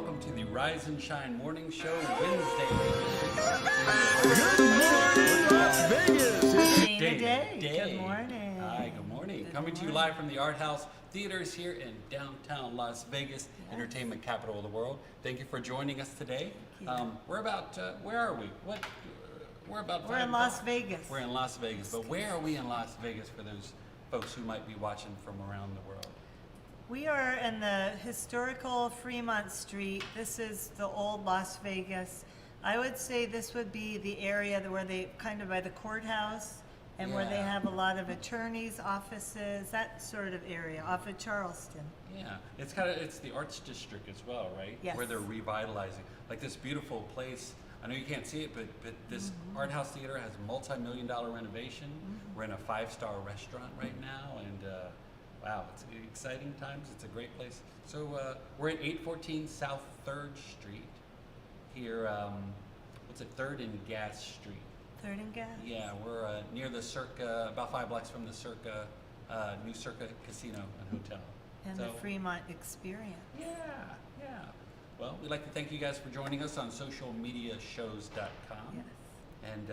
welcome to the Rise and Shine Morning Show Wednesday. Good morning, Las Vegas. Daye. Good morning. Hi, good morning. Good Coming to you morning. live from the Art House Theaters here in downtown Las Vegas, entertainment capital of the world. Thank you for joining us today. Thank you. We're about, where are we? We're about We're in Las Vegas. We're in Las Vegas, but where are we in Las Vegas for those folks who might be watching from around the world? We are in the historical Fremont Street. This is the old Las Vegas. I would say this would be the area where they kind of by the courthouse and where they Yeah. have a lot of attorneys' offices, that sort of area off of Charleston. Yeah, it's the arts district as well, right? Yes. Where they're revitalizing, like this beautiful place. I know you can't see it, but this Art House Theater has a multi-million-dollar renovation. We're in a 5-star restaurant right now, and wow, it's exciting times. It's a great place. So we're at 814 South 3rd Street here. What's it? 3rd and Gas Street. 3rd and Gas? Yeah, we're near the Circa, about 5 blocks from the Circa, new Circa Casino and Hotel. And the Fremont Experience. Yeah. Well, we'd like to thank you guys for joining us on socialmediashows.com. Yes. And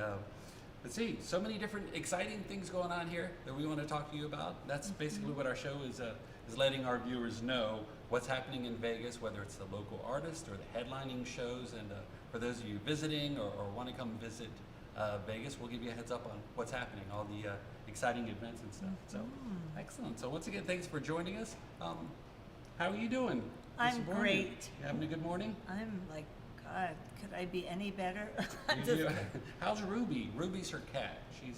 let's see, so many different exciting things going on here that we want to talk to you about. That's basically what our show is letting our viewers know what's happening in Vegas, whether it's the local artist or the headlining shows. And for those of you visiting or want to come visit Vegas, we'll give you a heads up on what's happening, all the exciting events and stuff. So, excellent. So once again, thanks for joining us. How are you doing? I'm this morning? great. You having a good morning? I'm like, God, could I be any better? How's Ruby? Ruby's her cat. She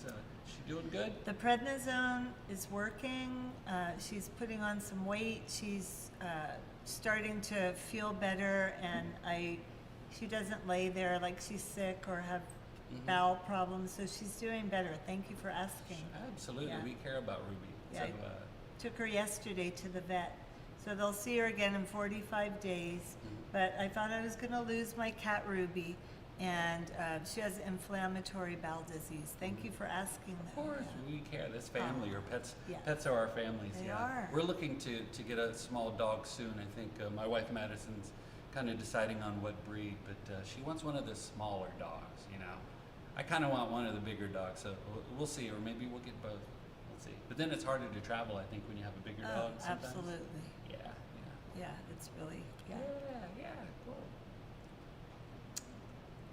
doing good? The prednisone is working. She's putting on some weight. She's starting to feel better, and she doesn't lay there like she's sick or have bowel problems, so she's doing better. Thank you for asking. Absolutely, Yeah. we care about Ruby. Yeah, So, I took her yesterday to the vet, so they'll see her again in 45 days. But I thought I was going to lose my cat Ruby, and she has inflammatory bowel disease. Thank you for asking that. of course, we care. This family, or pets. Yeah. Pets are our families. They yeah. are. We're looking to get a small dog soon. I think my wife Madison's kind of deciding on what breed, but she wants one of the smaller dogs. You know, I kind of want one of the bigger dogs. So we'll see, or maybe we'll get both. We'll see. But then it's harder to travel, I think, when you have a bigger dog. Sometimes. Absolutely. Yeah. Yeah, it's really, Yeah, cool.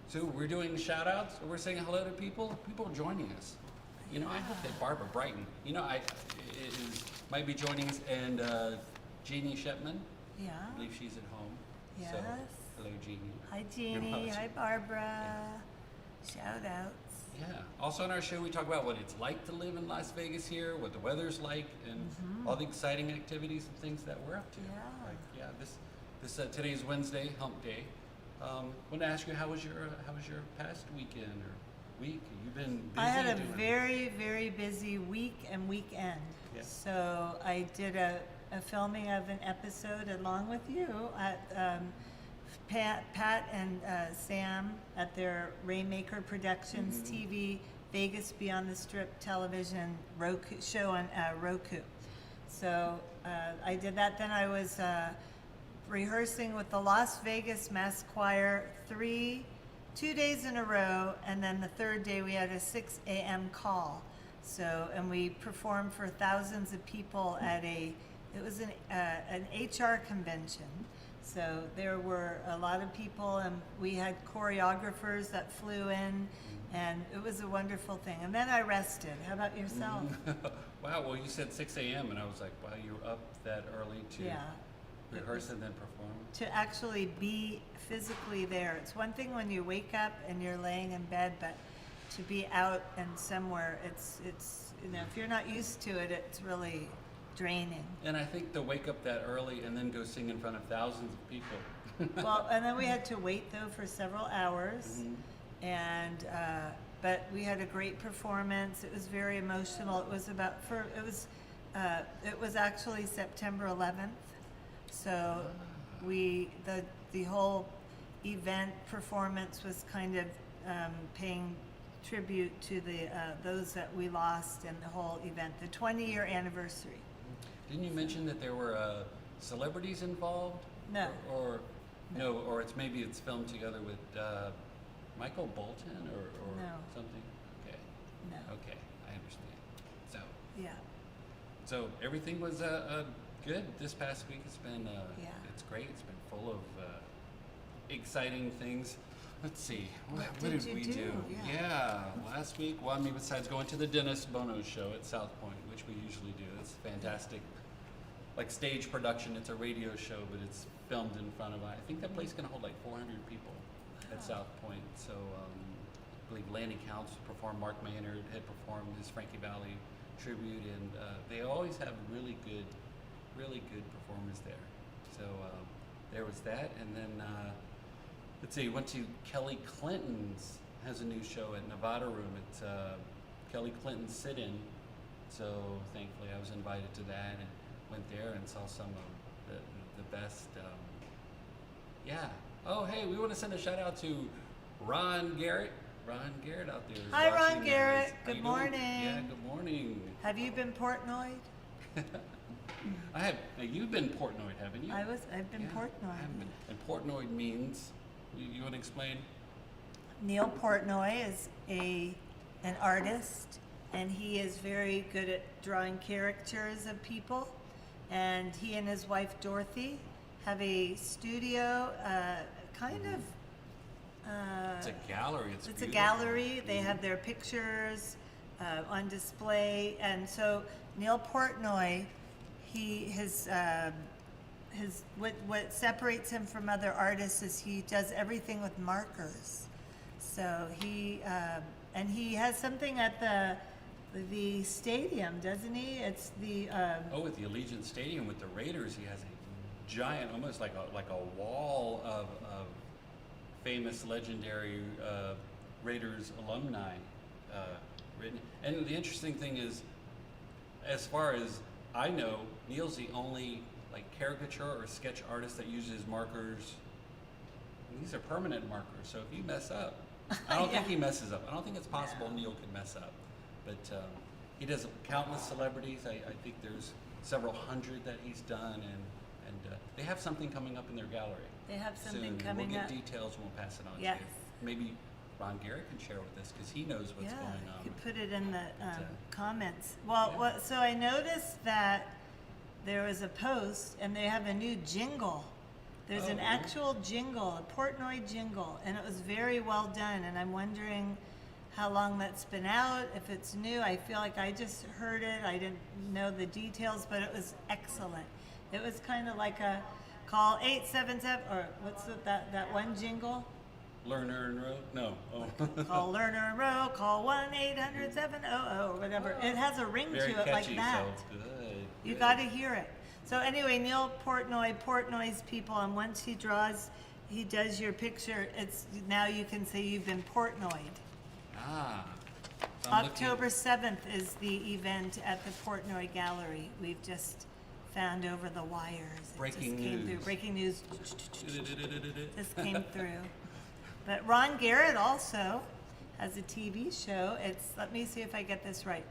So we're doing shout outs, we're saying hello to people are joining us. You know, I hope that Barbara Brighton, might be joining us, and Jeannie Shepman, yeah. I believe she's at home. Yes. So, hello Jeannie. Hi, Jeannie. Hi, Barbara. Shout outs. Yeah. Also on our show, we talk about what it's like to live in Las Vegas here, what the weather's like, and all the exciting activities and things that we're up to. Yeah. Like, this today's Wednesday, Hump Day. Want to ask you, how was your past weekend or week? You've been busy. I had a very, very busy week and weekend. Yeah. So I did a filming of an episode along with you at Pat and Sam at their Rainmaker Productions TV Vegas Beyond the Strip television show on Roku. So I did that. Then I was rehearsing with the Las Vegas Mass Choir 2 days in a row, and then the third day we had a 6 a.m. call. So, and we performed for thousands of people at it was an HR convention. So there were a lot of people, and we had choreographers that flew in, and it was a wonderful thing. And then I rested. How about yourself? Wow, well you said 6 a.m. and I was like, wow, you're up that early to rehearse and then perform? To actually be physically there. It's one thing when you wake up and you're laying in bed, but to be out and somewhere, it's if you're not used to it, it's really draining. And I think to wake up that early and then go sing in front of thousands of people. Well, and then we had to wait though for several hours, and but we had a great performance. It was very emotional. It was actually September 11th, so the whole event performance was kind of paying tribute to those that we lost in the whole event, the 20-year anniversary. Didn't you mention that there were celebrities involved? No. Or No, or maybe it's filmed together with Michael Bolton or No. something. Okay. No. Okay, I understand. So. Yeah. So everything was good this past week. It's been Yeah. it's great. It's been full of exciting things. Let's see. What did did you we do? do? Yeah. Last week. Well, I mean, besides going to the Dennis Bono show at South Point, which we usually do. It's fantastic. Like stage production. It's a radio show, but it's filmed in front of. I think that place can hold like 400 people at South Point. So I believe Lanny Counts performed. Mark Maynard had performed his Frankie Valli tribute, and they always have really good performers there. So there was that, and then let's see, went to Kelly Clinton's, has a new show at Nevada Room. It's Kelly Clinton's Sit-In. So thankfully I was invited to that and went there and saw some of the best. Yeah. Oh, hey, we want to send a shout out to Ron Garrett. Ron Garrett out there. Hi, watching Ron Garrett. us. How Good you doing? morning. Yeah, good morning. Have you been Portnoyed? I have. Now, you've been Portnoy, haven't you? I've been Yeah, Portnoy. I haven't been. And Portnoy means, you want to explain? Neil Portnoy is an artist, and he is very good at drawing caricatures of people. And he and his wife Dorothy have a studio, kind of. It's a gallery. It's It's a beautiful. gallery. They have their pictures on display, and so Neil Portnoy, what separates him from other artists is he does everything with markers. So he has something at the stadium, doesn't he? It's the At the Allegiant Stadium with the Raiders, he has a giant, almost like a wall of famous, legendary Raiders alumni written. And the interesting thing is, as far as I know, Neil's the only like caricature or sketch artist that uses markers. And these are permanent markers, so if you mess up, I don't think he messes up. I don't think it's possible Neil could mess up. But he does countless celebrities. I think there's several hundred that he's done, and they have something coming up in their gallery. they have something soon. coming We'll get up. details and we'll pass it on Yes. to you. Maybe Ron Garrett can share with us because he knows what's Yeah, going on. you could put it in the But, comments. Well, yeah. so I noticed that there was a post, and they have a new jingle. There's an Oh. actual jingle, a Portnoy jingle, and it was very well done. And I'm wondering how long that's been out, if it's new. I feel like I just heard it. I didn't know the details, but it was excellent. It was kind of like a call 877, or what's that one jingle? Lerner and Rowe? No. Oh. Call Lerner and Rowe, call 1-800-700, or whatever. It has a ring Very to it catchy, like that. so it's good. You good. got to hear it. So anyway, Neil Portnoy, Portnoy's people, and once he does your picture, it's now you can say you've been Portnoyed. Ah. So I'm looking- October 7th is the event at the Portnoy Gallery. We've just found over the wires. It Breaking just came through. news. Breaking news just came through. But Ron Garrett also has a TV show. It's, let me see if I get this right,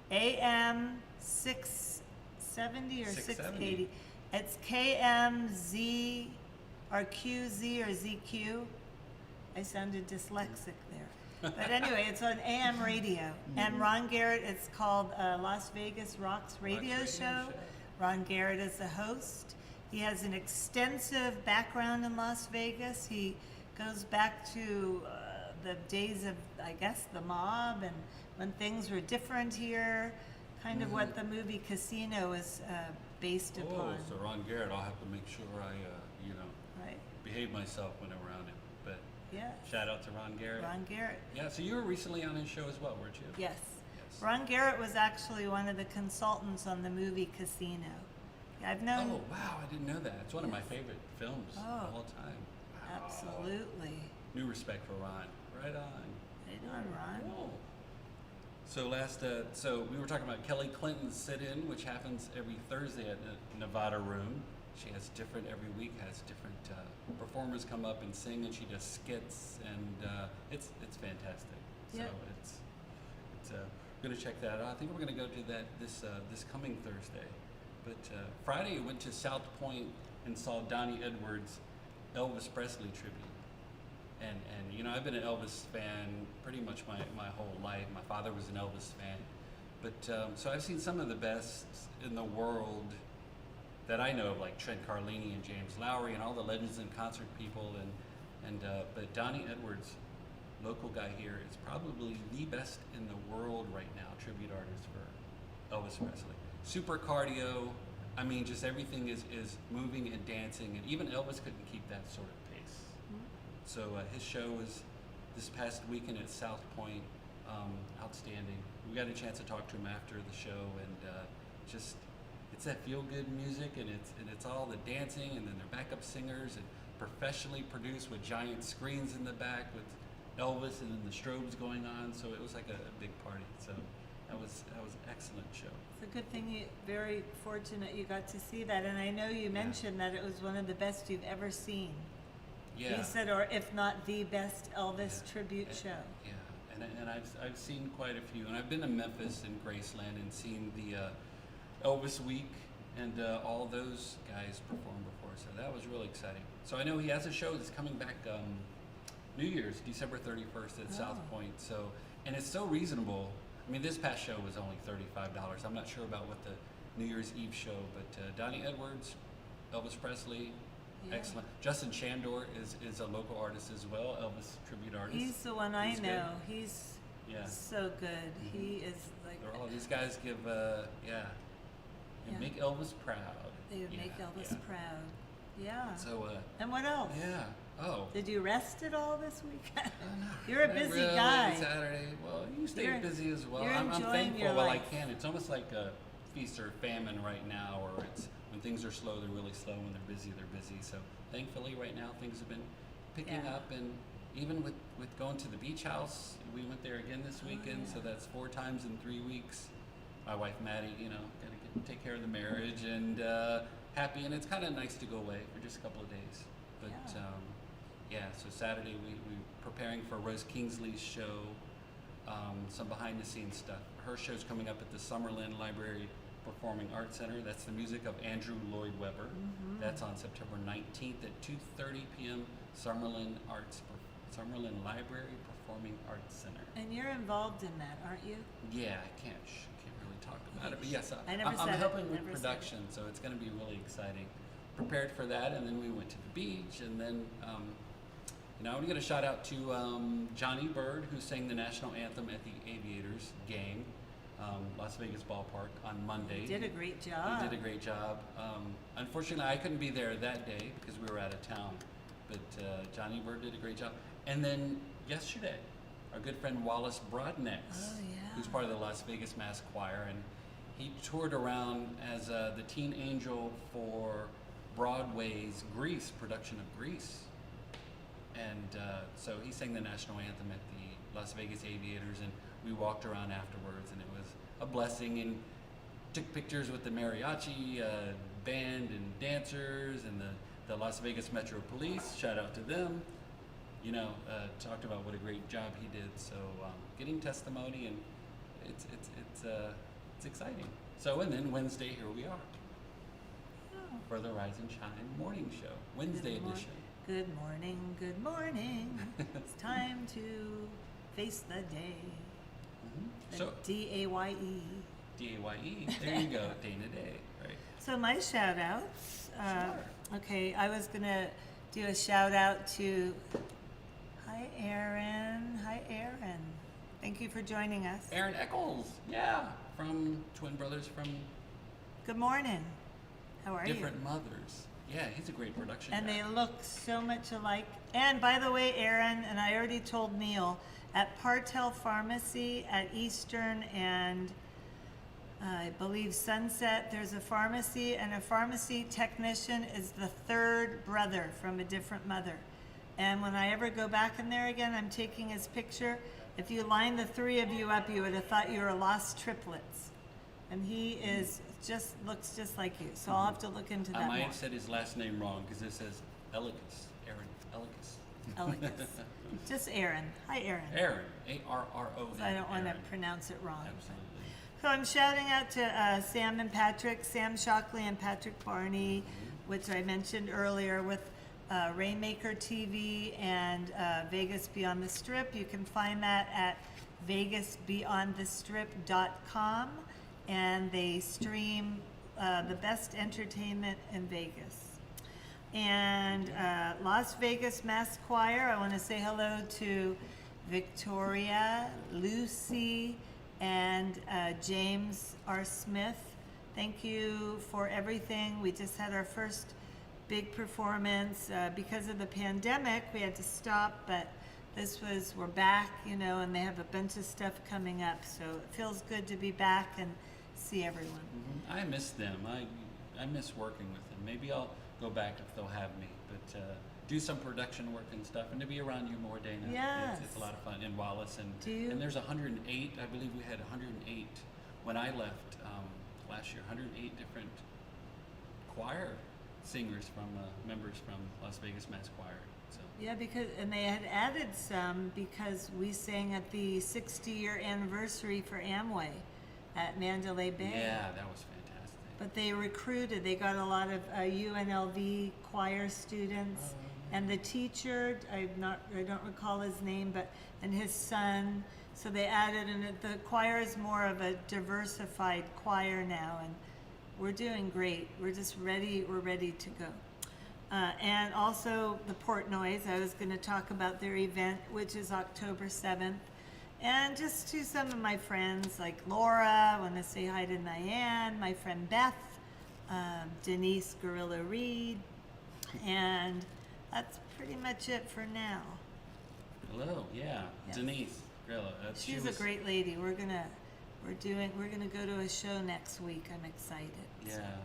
AM 670 or 680. It's KMZ or QZ or ZQ. I sounded dyslexic there. But anyway, it's on AM radio. And Ron Garrett, it's called Las Vegas Rocks Radio Show. Ron Garrett is the host. He has an extensive background in Las Vegas. He goes back to the days of, I guess, the mob and when things were different here, kind of what the movie Casino is based Oh, upon. so Ron Garrett, I'll have to make sure I, Right. behave myself when I'm around him. But Yes. shout out to Ron Garrett. Ron Garrett. Yeah, so you were recently on his show as well, weren't you? Yes. Yes. Ron Garrett was actually one of the consultants on the movie Casino. Yeah, I've known. Oh, wow, I didn't know that. It's one of my favorite films Oh. of all time. Wow. Absolutely. New respect for Ron. Right on. Right on, Ron. Cool. So so we were talking about Kelly Clinton's sit-in, which happens every Thursday at the Nevada Room. She has every week has different performers come up and sing, and she does skits, and it's fantastic. Yeah. So it's we're gonna check that out. I think we're gonna go to that this coming Thursday. But Friday we went to South Point and saw Donnie Edwards Elvis Presley tribute. And you know, I've been an Elvis fan pretty much my whole life. My father was an Elvis fan. But so I've seen some of the best in the world that I know of, like Trent Carlini and James Lowry and all the legends and concert people. But Donnie Edwards, local guy here, is probably the best in the world right now, tribute artist for Elvis Presley. Super cardio. I mean, just everything is moving and dancing, and even Elvis couldn't keep that sort of pace. So his show was this past weekend at South Point, outstanding. We got a chance to talk to him after the show, and just it's that feel-good music, and it's all the dancing, and then their backup singers, and professionally produced with giant screens in the back with Elvis, and then the strobes going on. So it was like a big party. So that was an excellent show. It's a good thing very fortunate you got to see that. And I know you mentioned that it was one of the best you've ever seen. Yeah. You said, or if not the best Elvis tribute show. Yeah, and I've seen quite a few, and I've been to Memphis and Graceland and seen the Elvis Week and all those guys perform before. So that was really exciting. So I know he has a show that's coming back New Year's, December 31st at South Point. So, and it's so reasonable. I mean, this past show was only $35. I'm not sure about what the New Year's Eve show, but Donnie Edwards, Elvis Presley, excellent. Justin Chandor is a local artist as well, Elvis tribute artist. He's the one I know. Good. He's so good. He is like. All these guys give, make Elvis proud. They would make Elvis proud. Yeah. So. And what else? Yeah. Oh. Did you rest at all this weekend? No, You're a busy really, guy. Saturday. Well, you stay busy as well. You're I'm enjoying thankful your while life. I can. It's almost like a feast or famine right now, or it's when things are slow, they're really slow. When they're busy, they're busy. So thankfully, right now things have been picking up, and even with going to the beach house, we went there again this weekend. So that's 4 times in 3 weeks. My wife Maddie, got to take care of the marriage, and happy, and it's kind of nice to go away for just a couple of days. But so Saturday we preparing for Rose Kingsley's show, some behind the scenes stuff. Her show's coming up at the Summerlin Library Performing Arts Center. That's the music of Andrew Lloyd Webber. That's on September 19th at 2:30 p.m. Summerlin Library Performing Arts Center. And you're involved in that, aren't you? Yeah, I can't really talk about it, but yes, I'm said it, helping with never said production, so it's going to be really exciting. Prepared for that, and then we went to the beach, and then I want to give a shout out to Johnny Bird, who sang the national anthem at the Aviators game, Las Vegas ballpark on Monday. He did a great job. He did a great job. Unfortunately, I couldn't be there that day because we were out of town, but Johnny Bird did a great job. And then yesterday, our good friend Wallace Broadnex, who's part of the Las Vegas Mass Choir, and he toured around as the teen angel for Broadway's Grease production of Grease. And so he sang the national anthem at the Las Vegas Aviators, and we walked around afterwards, and it was a blessing, and took pictures with the mariachi band and dancers and the Las Vegas Metro Police. Shout out to them. Talked about what a great job he did. So getting testimony, and it's exciting. So, and then Wednesday, here we are for the Rise and Shine morning show, Wednesday edition. Good morning, good morning. It's time to face the day. So DAYE. DAYE. There you go, Dana Day, right? So my shout outs. Okay, I was gonna do a shout out to Hi Aaron. Thank you for joining us. Aaron Eccles, from Twin Brothers from Good morning. How are Different Mothers. Yeah, he's a great production And guy. they look so much alike. And by the way, Aaron, and I already told Neil, at Partel Pharmacy at Eastern and I believe Sunset, there's a pharmacy, and a pharmacy technician is the third brother from a different mother. And when I ever go back in there again, I'm taking his picture. If you line the 3 of you up, you would have thought you were lost triplets. And he looks just like you. So I'll have to look into that I might more. have said his last name wrong because it says Elicus. Aaron Elicus. Elegance. Just Aaron. Hi, Aaron. Aaron. A-R-R-O-N. So I don't want to Aaron. pronounce it wrong. Absolutely. So I'm shouting out to Sam and Patrick, Sam Shockley and Patrick Barney, which I mentioned earlier with Rainmaker TV and Vegas Beyond the Strip. You can find that at vegasbeyondthestrip.com, and they stream the best entertainment in Vegas. And Las Vegas Mass Choir, I want to say hello to Victoria, Lucy, and James R. Smith. Thank you for everything. We just had our first big performance. Because of the pandemic, we had to stop, but we're back, and they have a bunch of stuff coming up. So it feels good to be back and see everyone. Mm-hmm. I miss them. I miss working with them. Maybe I'll go back if they'll have me, but do some production work and stuff, and to be around you more, Dana. Yes. It's a lot of fun in Wallace, and there's 108. I believe we had 108 when I left last year. 108 different choir singers from members from Las Vegas Mass Choir. So. Yeah, and they had added some because we sang at the 60-year anniversary for Amway at Mandalay Bay. Yeah, that was fantastic. But they got a lot of UNLV choir students, and the teacher, I don't recall his name, and his son. So they added, and the choir is more of a diversified choir now, and we're doing great. We're ready to go. And also the Portnoys, I was going to talk about their event, which is October 7th. And just to some of my friends like Laura, I want to say hi to Diane, my friend Beth, Denise Gorilla Reed, and that's pretty much it for now. Hello, yeah, yes. Denise Gorilla. She's a great lady. We're gonna go to a show next week. I'm excited. Yeah,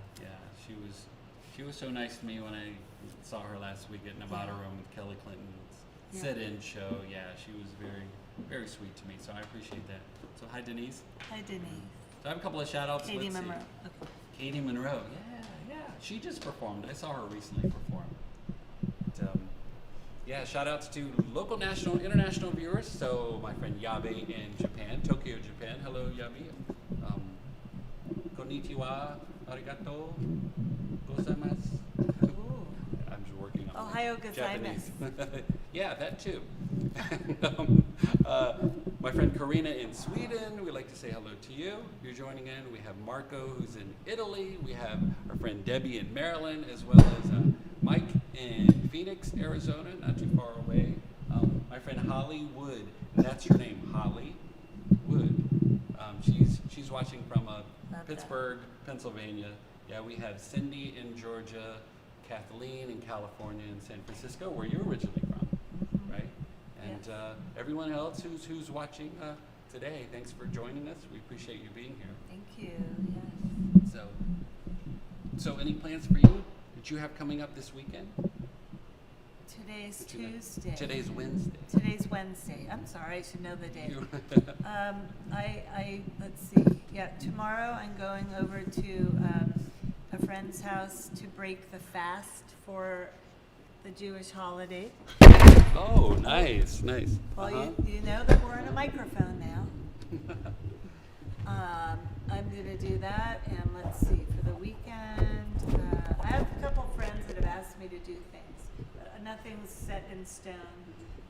she was so nice to me when I saw her last week at Nevada Room with Kelly Clinton's sit-in show. Yeah, she was very, very sweet to me, so I appreciate that. So hi, Denise. Hi, Denise. So I have a couple of shout-outs. Katie Monroe. Okay. Katie Monroe. Yeah. She just performed. I saw her recently perform. But, shout-outs to local, national, international viewers. So my friend Yabe in Japan, Tokyo, Japan. Hello, Yabe. Konnichiwa, arigato, gozaimasu. I'm just working on Ohio Japanese. gozaimasu. Yeah, that too. And, my friend Karina in Sweden, we'd like to say hello to you. You're joining in. We have Marco, who's in Italy. We have our friend Debbie in Maryland, as well as Mike in Phoenix, Arizona, not too far away. My friend Holly Wood, that's her name, Holly Wood. She's watching from Pittsburgh, Pennsylvania. Yeah, we have Cindy in Georgia, Kathleen in California, and San Francisco, where you're originally from, right? And everyone else who's watching today, thanks for joining us. We appreciate you being here. Thank you. Yes. So any plans for you that you have coming up this weekend? Today's Tuesday. Today's Wednesday. Today's Wednesday. I'm sorry, I should know the day. Let's see. Yeah, tomorrow I'm going over to a friend's house to break the fast for the Jewish holiday. Oh, nice. Well, you know that we're on a microphone now. I'm going to do that, and let's see, for the weekend, I have a couple friends that have asked me to do things, but nothing's set in stone.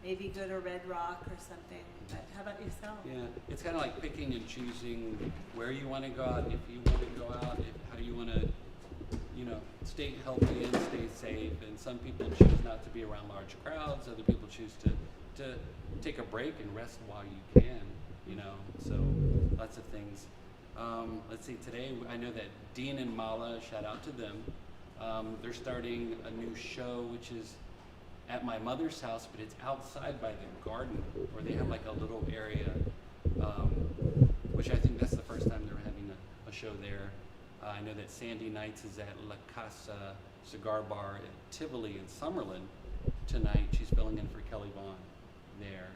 Maybe go to Red Rock or something, but how about yourself? Yeah, it's kind of like picking and choosing where you want to go out, if you want to go out, how you want to, stay healthy and stay safe. And some people choose not to be around large crowds, other people choose to take a break and rest while you can, so lots of things. Let's see, today I know that Dean and Mala, shout out to them, they're starting a new show which is at my mother's house, but it's outside by the garden, where they have like a little area, which I think that's the first time they're having a show there. I know that Sandy Nights is at La Casa Cigar Bar at Tivoli in Summerlin tonight. She's filling in for Kelly Vaughn there.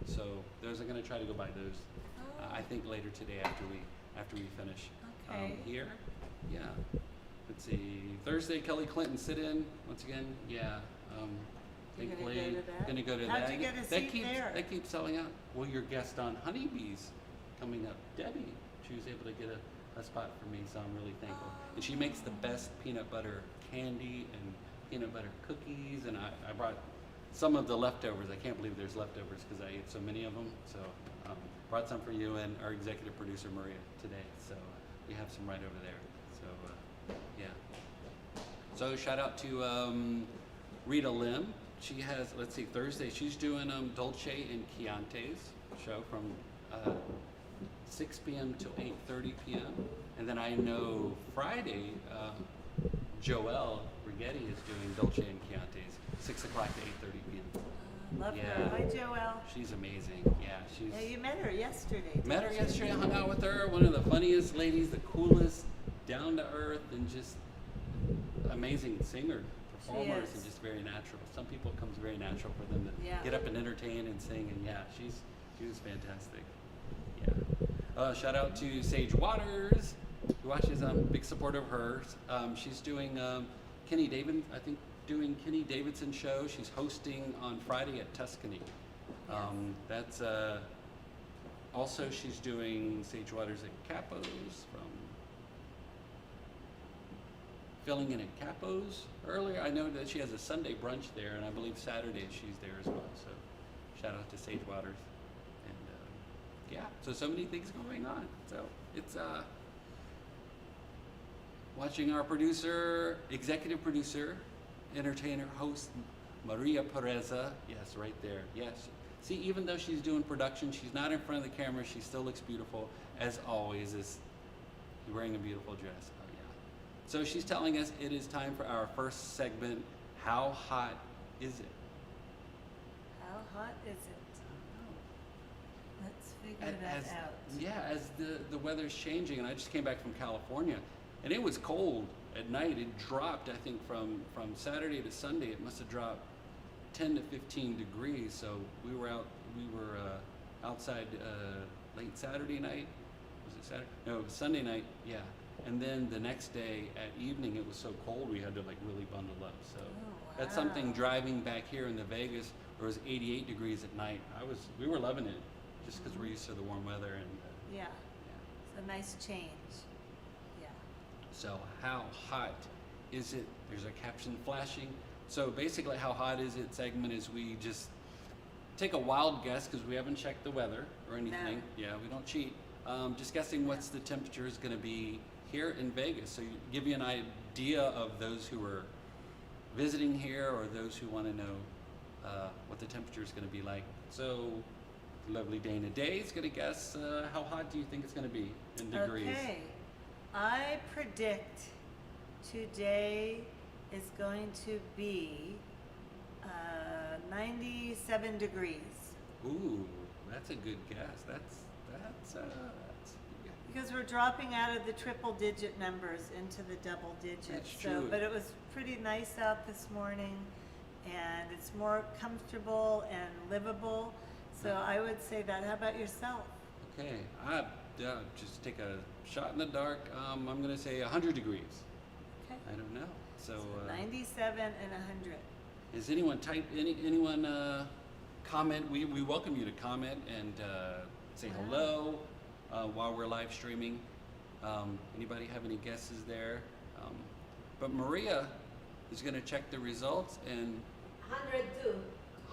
So those are going to try to go by those. I think later today after we finish here. Yeah. Let's see. Thursday, Kelly Clinton sit-in once again. Yeah. Thankfully, gonna go to that. How'd you get a seat there? That keeps selling out. Well, your guest on Honeybees coming up, Debbie, she was able to get a spot for me, so I'm really thankful. And she makes the best peanut butter candy and peanut butter cookies, and I brought some of the leftovers. I can't believe there's leftovers because I ate so many of them. So brought some for you and our executive producer Maria today. So we have some right over there. So yeah. So shout out to Rita Lim. She has, let's see, Thursday she's doing Dolce and Chianti's show from 6 p.m. till 8:30 p.m. And then I know Friday, Joelle Rigetti is doing Dolce and Chianti's, 6 o'clock to 8:30 p.m. Love Yeah. her. Hi, Joelle. She's amazing. Yeah, she's. Yeah, you met her yesterday. Met her didn't you? yesterday, hung out with her. One of the funniest ladies, the coolest, down to earth, and just amazing singer, performers, is. and just very natural. Some people it comes very natural for them to Yeah. get up and entertain and sing, and yeah, she was fantastic. Yeah. Shout out to Sage Waters, who watches. Big supporter of hers. She's doing Kenny David. I think doing Kenny Davidson's show. She's hosting on Friday at Tuscany. That's also she's doing Sage Waters at Capo's from filling in at Capo's earlier. I know that she has a Sunday brunch there, and I believe Saturday she's there as well. So shout out to Sage Waters. And yeah, so many things going on. So it's watching our producer, executive producer, entertainer, host, Maria Pureza. Yes, right there. Yes. See, even though she's doing production, she's not in front of the camera. She still looks beautiful, as always. Is wearing a beautiful dress. Oh yeah. So she's telling us it is time for our first segment. How hot is it? How hot is it? Let's figure that out. Yeah, as the weather's changing, and I just came back from California, and it was cold at night. It dropped, I think, from Saturday to Sunday. It must have dropped 10 to 15 degrees. So we were outside late Saturday night. Was it Saturday? No, it was Sunday night. Yeah. And then the next day at evening, it was so cold we had to like really bundle up. So that's something driving back here in the Vegas, where it was 88 degrees at night. We were loving it, just because we're used to the warm weather and. Yeah. It's a nice change. Yeah. So how hot is it? There's a caption flashing. So basically, how hot is it segment is we just take a wild guess because we haven't checked the weather or anything. No. Yeah, we don't cheat. Just guessing what's the temperature is going to be here in Vegas. So give you an idea of those who are visiting here or those who want to know what the temperature is going to be like. So lovely Dana Daye is going to guess how hot do you think it's going to be in degrees? Okay. I predict today is going to be 97 degrees. Ooh, that's a good guess. That's Because we're dropping out of the triple digit numbers into the double digits. That's So, true. but it was pretty nice out this morning, and it's more comfortable and livable. So I would say that. How about yourself? okay. I just take a shot in the dark. I'm going to say 100 degrees. Okay. I don't know. So 97 and 100. is anyone comment? We welcome you to comment and say hello while we're live streaming. Anybody have any guesses there? But Maria is going to check the results, and 102.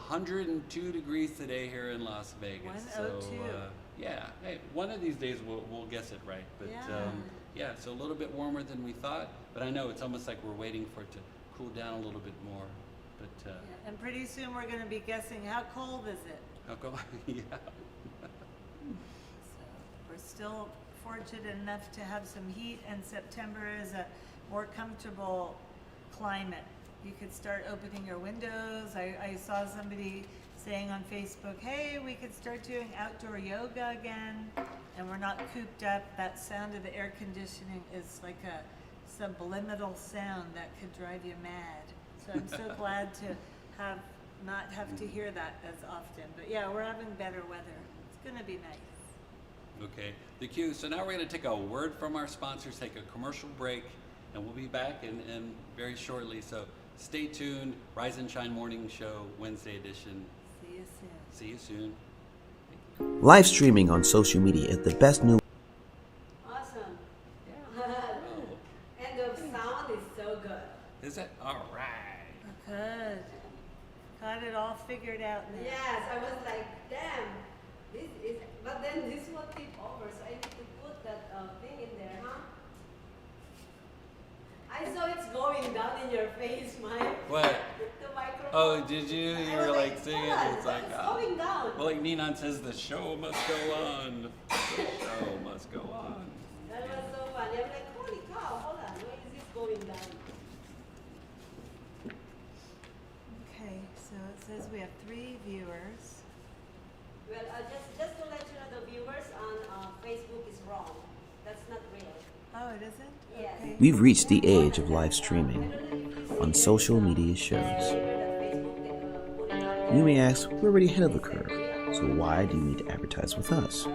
102 degrees today here in Las Vegas. 102. So yeah, hey, one of these days we'll guess it right. But Yeah. yeah, so a little bit warmer than we thought. But I know it's almost like we're waiting for it to cool down a little bit more. But Yeah, and pretty soon we're going to be guessing how cold is it. how come? Yeah. So we're still fortunate enough to have some heat, and September is a more comfortable climate. You could start opening your windows. I saw somebody saying on Facebook, hey, we could start doing outdoor yoga again, and we're not cooped up. That sound of the air conditioning is like a subliminal sound that could drive you mad. So I'm so glad to not have to hear that as often. But yeah, we're having better weather. It's gonna be nice. Okay. The cue. So now we're going to take a word from our sponsors, take a commercial break, and we'll be back in very shortly. So stay tuned. Rise and Shine Morning Show, Wednesday edition. See you soon. See you soon. Live streaming on social media is the best new. Awesome. Oh, And the sound is so good. is that all right? Good. Got it all figured out now. Yes, I was like, damn, this is, but then this will tip over, so I need to put that thing in there, huh? I saw it's going down in your face, Mike. What? The microphone. Oh, did you? You I were was like singing. "Hold on, It's like, it's going down. well, like Ninon says, the show must go on. The show must go on. That was so funny. I'm like, holy cow, hold on, why is this going down? Okay, so it says we have 3 viewers. Well, just to let you know, the viewers on Facebook is wrong. That's not real. Oh, it isn't? Yes. Okay. We've reached the age of live streaming on social media shows. You may ask, we're already ahead of the curve, so why do you need to advertise with us?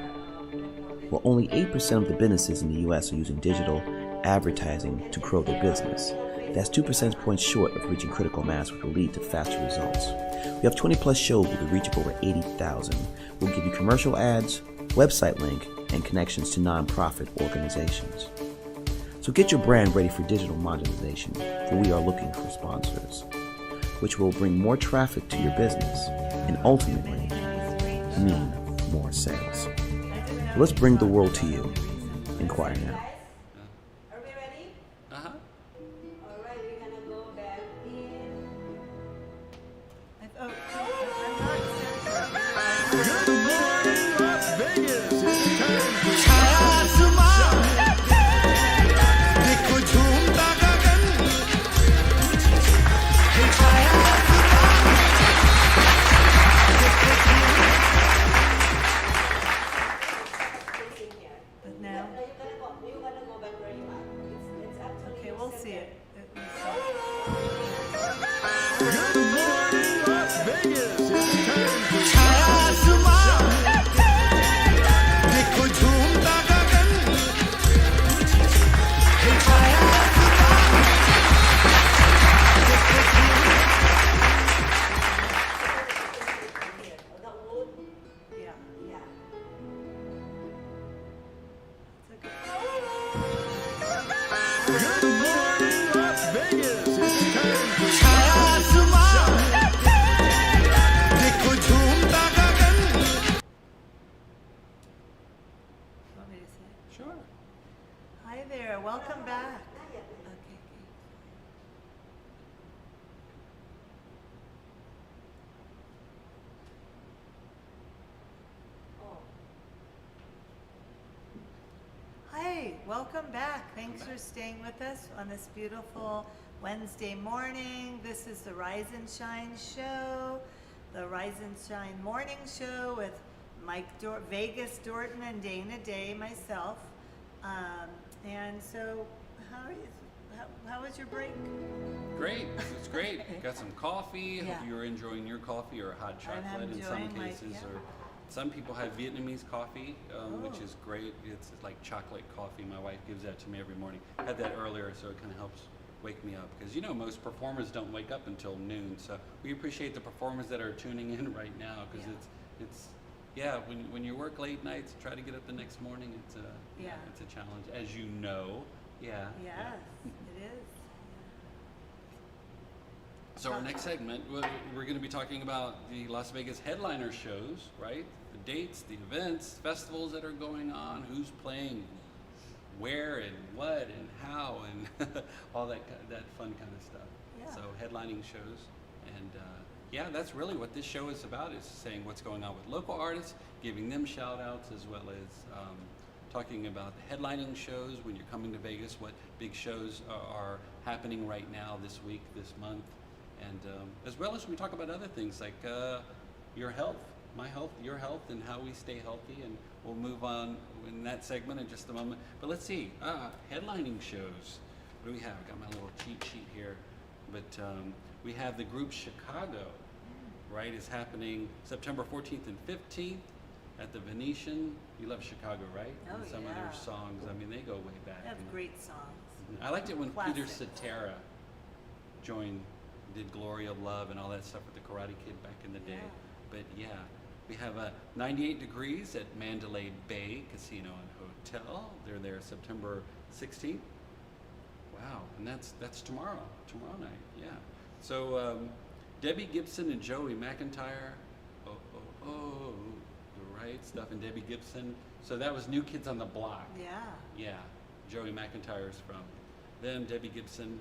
Well, only 8% of the businesses in the US are using digital advertising to grow their business. That's 2 percentage points short of reaching critical mass, which will lead to faster results. We have 20 plus shows with a reach of over 80,000. We'll give you commercial ads, website link, and connections to nonprofit organizations. So get your brand ready for digital monetization, for we are looking for sponsors, which will bring more traffic to your business and ultimately mean more sales. Let's bring the world to you. Inquire now. Guys, are we ready? Uh-huh. All right, we're gonna go back in. Oh, I'm not Good morning, Las Vegas. It's time Facing here. But now, No, you're gonna go back where you are. It's actually. okay, we'll see it. Good morning, Las Vegas. It's time Here. The wood. Yeah. Yeah. It's okay. Good morning, Las Vegas. It's Want me to say it? Sure. Hi there, welcome back. Not yet. Okay, Oh. Hi, welcome back. Thanks for staying with us on this beautiful Wednesday morning. This is the Rise and Shine show, the Rise and Shine morning show with Vegas, Dorton, and Daye, myself. And so, how was your break? Great. It's great. Got some coffee. Yeah. Hope you're enjoying your coffee or hot I'm chocolate in some enjoying my- cases. yeah. Or some people have Vietnamese coffee, which Oh. is great. It's like chocolate coffee. My wife gives that to me every morning. Had that earlier, so it kind of helps wake me up. Because most performers don't wake up until noon. So we appreciate the performers that are tuning in right now. Because Yeah. when you work late nights, try to get up the next morning. It's Yeah. it's a challenge, as you know. Yeah. Yes, yeah. it is. So our next segment, we're going to be talking about the Las Vegas headliner shows, right? The dates, the events, festivals that are going on, who's playing, where and what and how, and all that fun kind of stuff. Yeah. So headlining shows, and that's really what this show is about: is saying what's going on with local artists, giving them shout outs, as well as talking about the headlining shows when you're coming to Vegas, what big shows are happening right now, this week, this month. And as well as we talk about other things like your health, my health, your health, and how we stay healthy. And we'll move on in that segment in just a moment. But let's see, headlining shows. What do we have? I got my little cheat sheet here. But we have the group Chicago, right? Is happening September 14th and 15th at the Venetian. You love Chicago, right? Oh, And some of yeah. their songs, I mean, they go way back. They have And great songs. I liked it when Peter Classics. Cetera did Glory of Love and all that stuff with the Karate Kid back in the day. Yeah. But yeah, we have 98 Degrees at Mandalay Bay Casino and Hotel. They're there September 16th. Wow, and that's tomorrow night. Yeah. So Debbie Gibson and Joey McIntyre. Oh, oh, oh. The right stuff and Debbie Gibson. So that was New Kids on the Block. Yeah. Yeah. Joey McIntyre's from them. Debbie Gibson.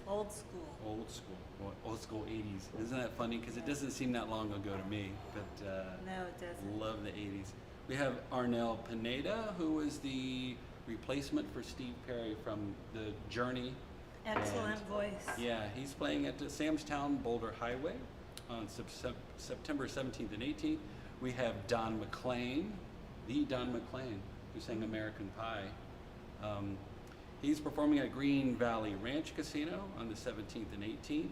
Old school. Old school. Well, old school 80s. Isn't that funny? Because it doesn't seem that long ago to me. But No, it doesn't. love the 80s. We have Arnel Pineda, who was the replacement for Steve Perry from The Journey. Excellent And, voice. Yeah, he's playing at the Samstown Boulder Highway on September 17th and 18th. We have Don McLean, the Don McLean, who sang American Pie. He's performing at Green Valley Ranch Casino on the 17th and 18th.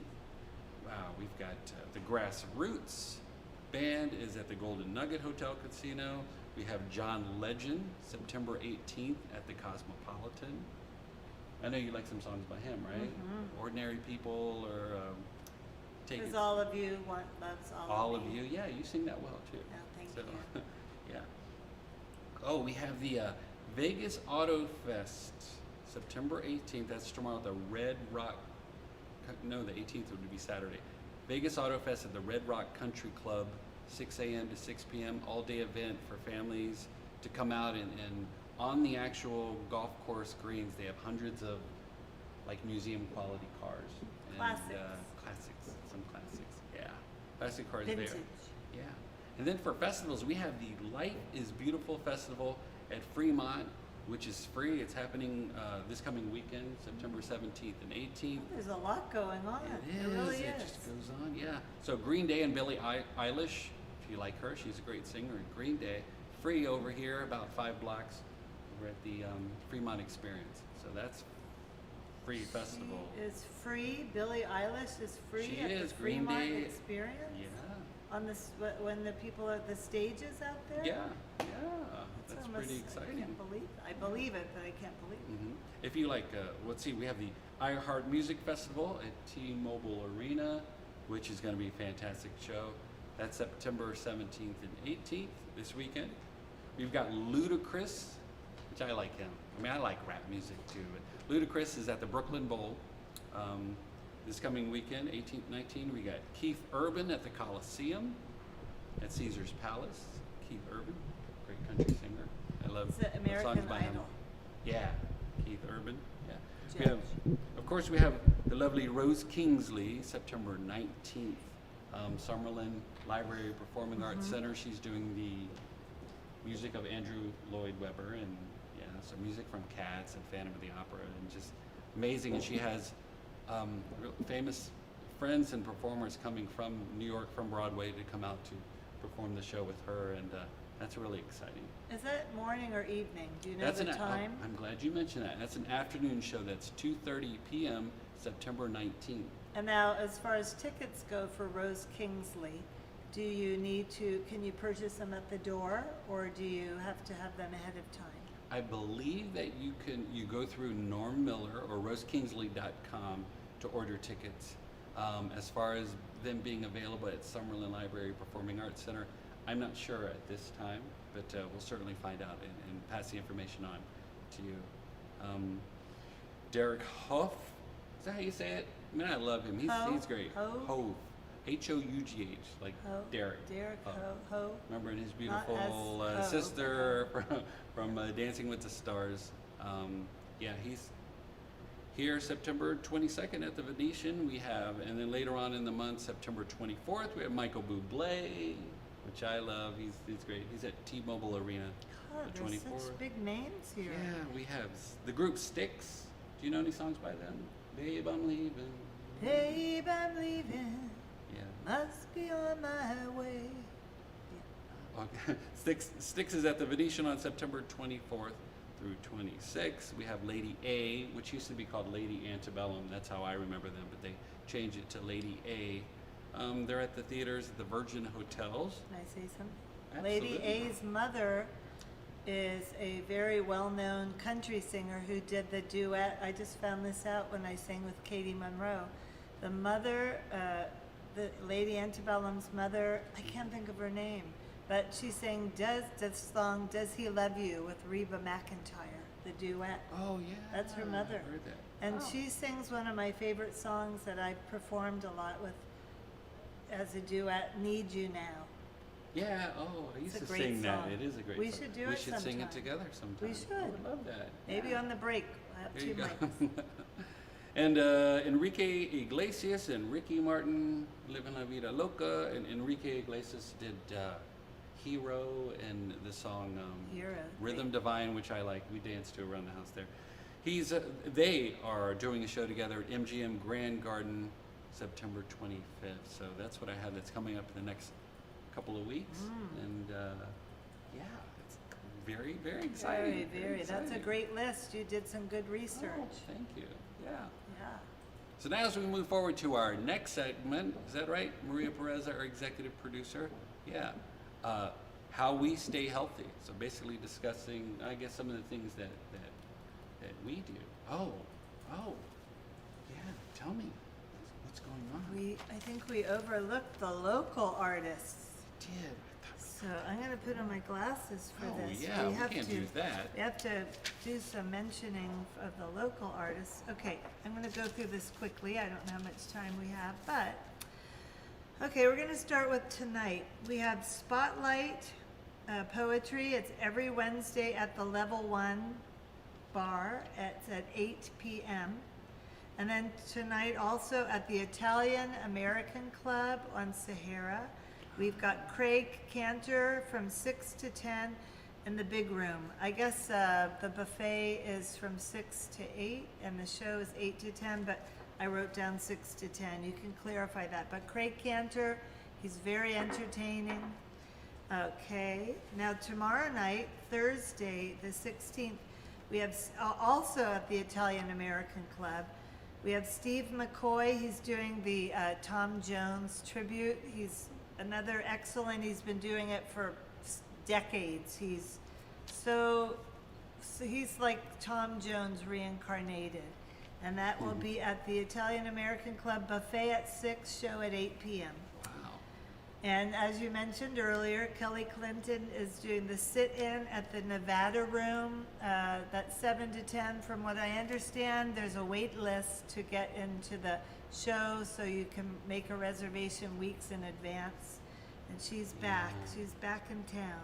Wow, we've got the Grassroots Band is at the Golden Nugget Hotel Casino. We have John Legend, September 18th at the Cosmopolitan. I know you like some songs by him, right? Mm-hmm. Ordinary People or Take Because It. all of you loves All of of me. you, yeah, you sing that well too. Oh, thank so, you. yeah. Oh, we have the Vegas Auto Fest, September 18th. That's tomorrow at the Red Rock. No, the 18th would be Saturday. Vegas Auto Fest at the Red Rock Country Club, 6 a.m. to 6 p.m. All-day event for families to come out and on the actual golf course greens, they have hundreds of like museum quality cars. And, Classics. some classics, yeah. Classic cars Vintage. there. Yeah. And then for festivals, we have the Life is Beautiful Festival at Fremont, which is free. It's happening this coming weekend, September 17th and 18th. There's a lot going on. It is. really It is. just goes on. Yeah. So Green Day and Billie Eilish, if you like her, she's a great singer. And Green Day, free over here, about 5 blocks over at the Fremont Experience. So that's free festival. She is free. Billie Eilish is free She at is. the Green Fremont Day. Experience. Yeah. On this, when the people are at the stages out there. Yeah. Yeah. It's That's almost- pretty I exciting. can't believe it. I believe it, but I can't believe it. Mhm. If you like, let's see, we have the iHeart Music Festival at T-Mobile Arena, which is going to be a fantastic show. That's September 17th and 18th this weekend. We've got Ludacris, which I like him. I mean, I like rap music too. But Ludacris is at the Brooklyn Bowl this coming weekend, 18th, 19th. We got Keith Urban at the Coliseum at Caesar's Palace. Keith Urban, great country singer. I love It's the songs American by him. Idol. Yeah, Keith Urban. Yeah. We Judge. have, of course, we have the lovely Rose Kingsley, September 19th, Summerlin Library Performing Arts Center. She's doing the music of Andrew Lloyd Webber and yeah, so music from Cats and Phantom of the Opera and just amazing. And she has real famous friends and performers coming from New York, from Broadway to come out to perform the show with her, and that's really exciting. Is that morning or evening? Do you know That's the an time? I'm glad you mentioned that. That's an afternoon show. That's 2:30 p.m. September 19th. And now, as far as tickets go for Rose Kingsley, do you need to? Can you purchase them at the door, or do you have to have them ahead of time? I believe that you go through Norm Miller or rosekingsley.com to order tickets. As far as them being available at Summerlin Library Performing Arts Center, I'm not sure at this time, but we'll certainly find out and pass the information on to you. Derek Hough, is that how you say it? I mean, I love him. He's great. Hove? Hove. H-O-U-G-H, like Ho? Derek. Derek Hough. Ho. Remember, and his Not beautiful as Ho, sister from Dancing with the Stars. Yeah, he's here September 22nd at the Venetian. We have, and then later on in the month, September 24th, we have Michael Bublé, which I love. He's great. He's at T-Mobile Arena. God, the there's 24th. such big names here. Yeah, we have the group Styx. Do you know any songs by them? Babe, I'm leaving. Babe, I'm leaving. Yeah. Must be on my way. Styx is at the Venetian on September 24th through 26th. We have Lady A, which used to be called Lady Antebellum. That's how I remember them, but they changed it to Lady A. They're at the theaters at the Virgin Hotels. Can I say something? Absolutely. Lady A's mother is a very well-known country singer who did the duet. I just found this out when I sang with Katie Monroe. The mother, the Lady Antebellum's mother, I can't think of her name, but she sang the song "Does He Love You" with Reba McEntire. the duet. Oh yeah. That's her mother. I heard that. And Oh. she sings one of my favorite songs that I performed a lot with as a duet, Need You Now. Yeah. Oh, I used It's a to great sing that. song. It is a great We song. should do We it should sing it sometime. together sometime. We I should. would love that. Maybe Yeah. on the break. We'll have There two you go. mics. And Enrique Iglesias and Ricky Martin, Living La Vida Loca, and Enrique Iglesias did Hero and the song Hero, Rhythm great. Divine, which I like. We danced to around the house there. They are doing a show together at MGM Grand Garden September 25th. So that's what I have that's coming up in the next couple of weeks. And yeah, it's very, very exciting. Very. That's a exciting. great list. You did some good research. Oh, thank you. Yeah. Yeah. So now as we move forward to our next segment, is that right? Maria Pureza, our executive producer? Yeah. How we stay healthy. So basically discussing, I guess, some of the things that we do. Oh, yeah, tell me. What's going on? I think we overlooked the local artists. We did. So I'm going to put on my glasses for Oh, this. yeah, we have can't to, do that. We have to do some mentioning of the local artists. Okay, I'm going to go through this quickly. I don't know how much time we have, but okay, we're going to start with tonight. We have Spotlight Poetry. It's every Wednesday at the Level 1 bar. It's at 8 p.m. And then tonight also at the Italian American Club on Sahara. We've got Craig Cantor from 6 to 10 in the big room. I guess the buffet is from 6 to 8 and the show is 8 to 10, but I wrote down 6 to 10. You can clarify that. But Craig Cantor, he's very entertaining. Okay, now tomorrow night, Thursday the 16th, we have also at the Italian American Club, we have Steve McCoy. He's doing the Tom Jones tribute. He's another excellent, he's been doing it for decades. He's so he's like Tom Jones reincarnated. And that will be at the Italian American Club, buffet at 6, show at 8 p.m. Wow. And as you mentioned earlier, Kelly Clinton is doing the sit-in at the Nevada Room. That's 7 to 10. From what I understand, there's a wait list to get into the show, so you can make a reservation weeks in advance. And she's back. She's back in town.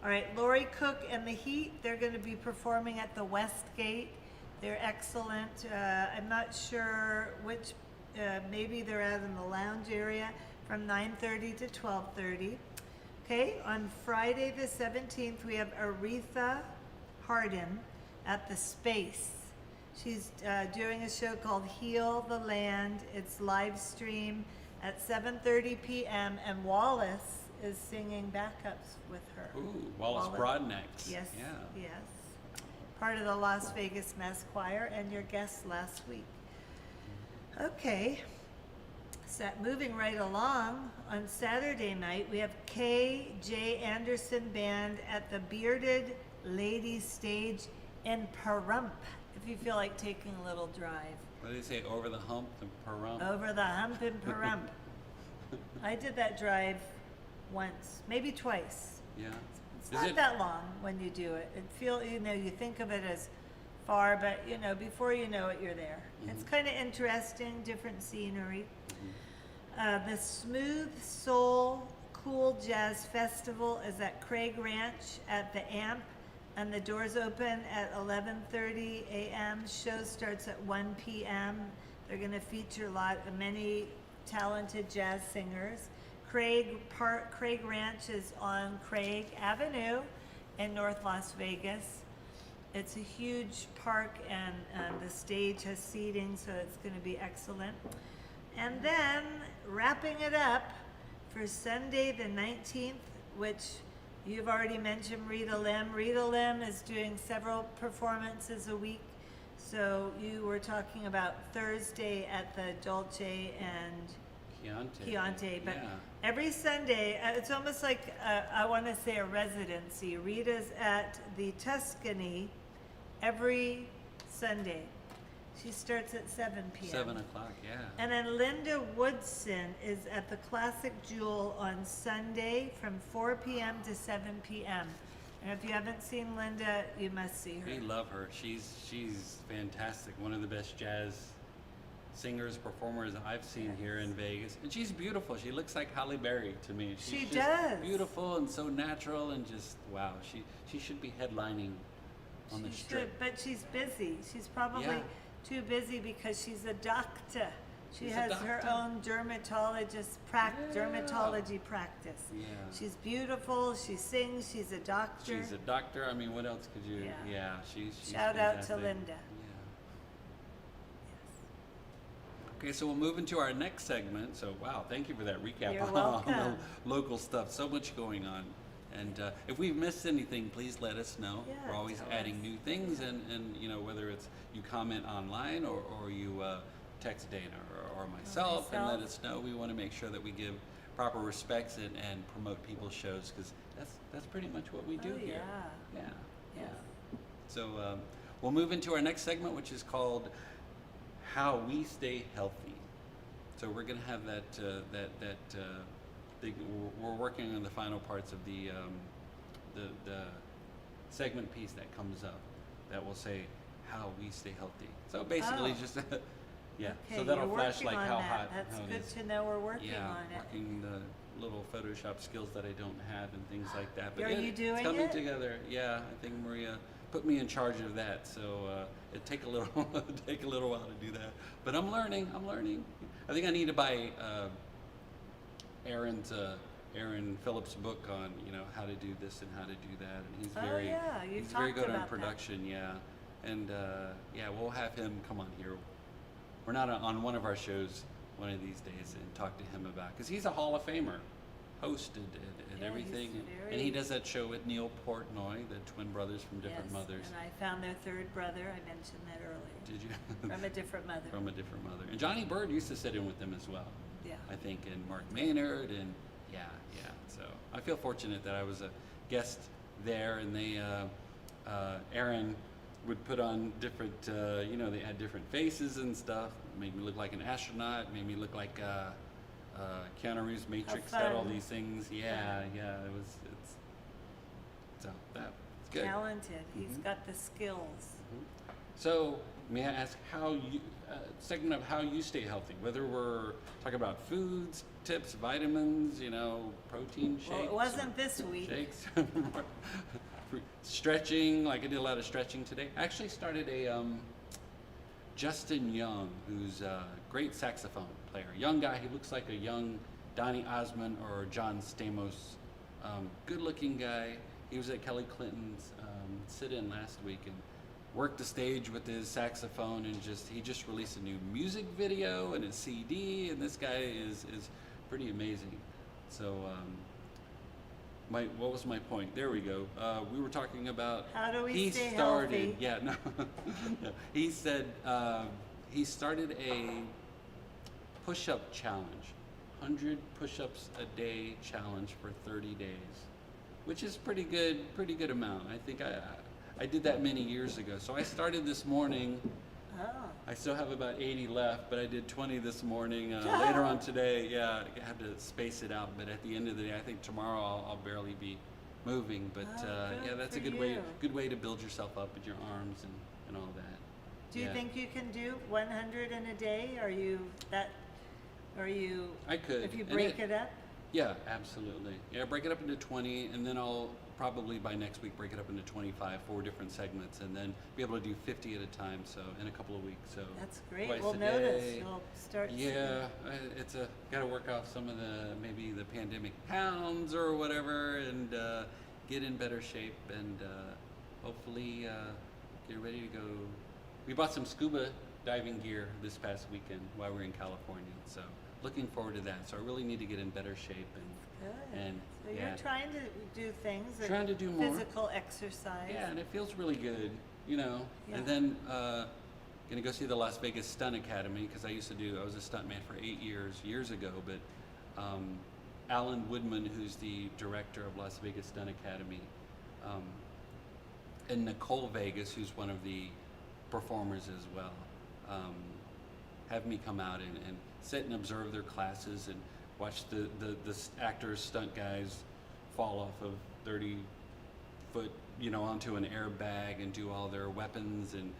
All right, Lori Cook and the Heat, they're going to be performing at the Westgate. They're excellent. I'm not sure which, maybe they're out in the lounge area from 9:30 to 12:30. Okay, on Friday the 17th, we have Aretha Hardin at the Space. She's doing a show called Heal the Land. It's live stream at 7:30 p.m. and Wallace is singing backups with her. Ooh, Wallace Broadnax. Yes, Yeah. yes. Part of the Las Vegas Mass Choir and your guest last week. Okay, so moving right along, on Saturday night we have K.J. Anderson Band at the Bearded Lady Stage in Pahrump, if you feel like taking a little drive. What do they say? Over the hump and Pahrump. Over the hump in Pahrump. I did that drive once, maybe twice. Yeah. It's not that long when you do it. You think of it as far, but before you know it, you're there. It's kind of interesting, different scenery. The Smooth Soul Cool Jazz Festival is at Craig Ranch at the Amp, and the doors open at 11:30 a.m. Show starts at 1 p.m. They're going to feature many talented jazz singers. Craig Ranch is on Craig Avenue in North Las Vegas. It's a huge park, and the stage has seating, so it's going to be excellent. And then wrapping it up for Sunday the 19th, which you've already mentioned, Rita Lim. Rita Lim is doing several performances a week. So you were talking about Thursday at the Dolce and Chianti, but yeah. every Sunday, it's almost like, I want to say a residency. Rita's at the Tuscany every Sunday. She starts at 7 p.m. 7 o'clock, yeah. And then Linda Woodson is at the Classic Jewel on Sunday from 4 p.m. to 7 p.m. And if you haven't seen Linda, you must see her. We love her. She's fantastic. One of the best jazz singers, performers I've seen here in Vegas. And she's beautiful. She looks like Halle Berry to me. She's She just does. beautiful and so natural and just wow. She should be headlining on the She strip. should, but she's busy. She's probably Yeah. too busy because she's a doctor. She She's a has her doctor. own dermatology practice. Yeah. She's beautiful. She sings. She's a doctor. She's a doctor. I mean, what else could you? Yeah. Yeah, she's Shout out to fantastic. Linda. Okay, so we'll move into our next segment. So, wow, thank you for that recap You're on welcome. the local stuff. So much going on. And if we've missed anything, please let us know. Yeah, We're always tell adding us. new things, and you know, whether it's you comment online or you text Dana or myself and let us know. We want to make sure that we give proper respects and promote people's shows because that's pretty much what we do Oh, here. yeah. Yeah. Yes. So we'll move into our next segment, which is called "How We Stay Healthy." So we're gonna have that big. We're working on the final parts of the segment piece that comes up that will say how we stay healthy. So basically, Oh. just yeah. Okay, So that'll you're flash working like on how that. hot. That's how it good is. to know we're working Yeah, on it. working the little Photoshop skills that I don't have and things like that. Are you doing it's coming it? together. Yeah, I think Maria put me in charge of that, so it take a little take a little while to do that. But I'm learning. I think I need to buy Aaron Phillips' book on how to do this and how to do that, and he's Oh, very yeah, you he's very talked good on about that. production. Yeah, and yeah, we'll have him come on here. We're not on one of our shows one of these days and talk to him about because he's a Hall of Famer, hosted and Yeah, everything, he's and very- he does that show with Neil Portnoy, the twin brothers from different Yes, mothers. and I found their third brother. I mentioned that earlier. Did you? From a different mother. From a different mother. And Johnny Bird used to sit in with them as well. Yeah. I think, and Mark Maynard, and yeah. So I feel fortunate that I was a guest there, and they, Aaron would put on different, they had different faces and stuff. Made me look like an astronaut. Made me look like Keanu Reeves' Matrix. Had all fun. these things. Yeah. It's so that's good. Talented. He's Mhm. got the skills. So, may I ask how you, segment of how you stay healthy, whether we're talking about foods, tips, vitamins, protein shakes. Well, it wasn't this week. Shakes. Stretching, like I did a lot of stretching today. I actually started a, Justin Young, who's a great saxophone player. Young guy, he looks like a young Donny Osmond or John Stamos. Good looking guy. He was at Kelly Clinton's sit-in last week and worked the stage with his saxophone and he just released a new music video and a CD, and this guy is pretty amazing. So what was my point? There we go. We were talking about How do we he stay started, healthy? Yeah, no. No. He said he started a push-up challenge, 100 push-ups a day challenge for 30 days, which is pretty good amount. I think I did that many years ago. So I started this morning. Oh. I still have about 80 left, but I did 20 this morning. Later on today, yeah, I have to space it out. But at the end of the day, I think tomorrow I'll barely be moving. But Oh, yeah, good that's a for good way you. to build yourself up with your arms and all that. Do you Yeah. think you can do 100 in a day? Are you? I could. If you And break it up? Yeah, absolutely. Yeah, break it up into 20, and then I'll probably by next week break it up into 25, 4 different segments, and then be able to do 50 at a time. So in a couple of weeks. So That's great. twice We'll a notice. day. You'll start. Yeah, it's got to work off some of maybe the pandemic pounds or whatever, and get in better shape, and hopefully get ready to go. We bought some scuba diving gear this past weekend while we were in California, so looking forward to that. So I really need to get in better shape Good. and So yeah. you're trying to do things. Trying to do more. Physical exercise. Yeah, and it feels really good, Yeah. And then gonna go see the Las Vegas Stunt Academy because I was a stuntman for 8 years ago. But Alan Woodman, who's the director of Las Vegas Stunt Academy, and Nicole Vegas, who's one of the performers as well, have me come out and sit and observe their classes and watch the actors, stunt guys fall off of 30 foot, onto an airbag and do all their weapons and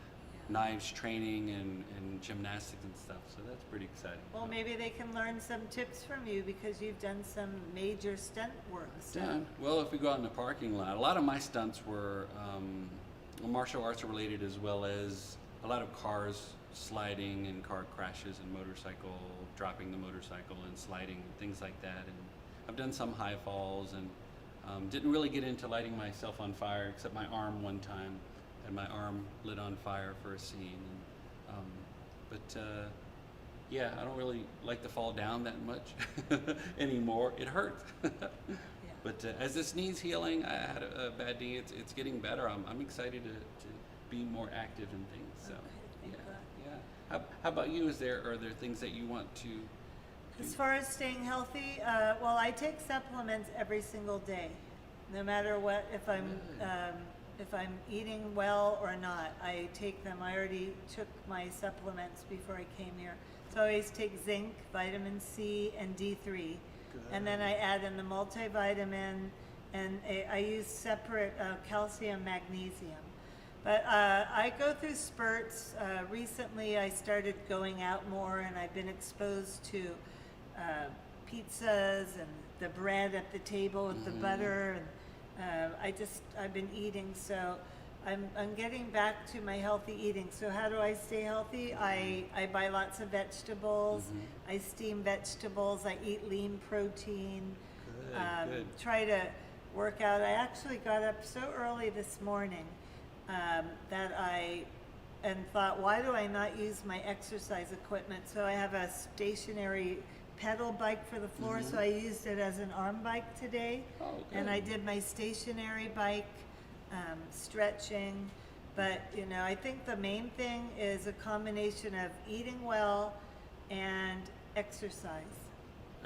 knives training and gymnastics and stuff. So that's pretty exciting. Well, maybe they can learn some tips from you because you've done some major stunt work. So. Yeah. Well, if we go out in the parking lot, a lot of my stunts were martial arts related, as well as a lot of cars sliding and car crashes and motorcycle, dropping the motorcycle and sliding, things like that. And I've done some high falls and didn't really get into lighting myself on fire, except my arm one time. Had my arm lit on fire for a scene. Yeah, I don't really like to fall down that much anymore. It hurts. But as this knee's healing, I had a bad knee. It's getting better. I'm excited to be more active in things. So Okay, thank God. yeah. How about you? Are there things that you want to do? As far as staying healthy, well, I take supplements every single day, no matter what. If I'm eating well or not, I take them. I already took my supplements before I came here. So I always take zinc, vitamin C, and D3, and then I add in the multivitamin, and I use separate calcium, magnesium. But I go through spurts. Recently, I started going out more, and I've been exposed to pizzas and the bread at the table with the butter, and I've been eating, so I'm getting back to my healthy eating. So how do I stay healthy? I buy lots of vegetables. I steam vegetables. I eat lean protein. Good. Try to work out. I actually got up so early this morning that I thought, why do I not use my exercise equipment? So I have a stationary pedal bike for the floor, so I used it as an arm bike today. Oh, good. And I did my stationary bike, stretching. But I think the main thing is a combination of eating well and exercise.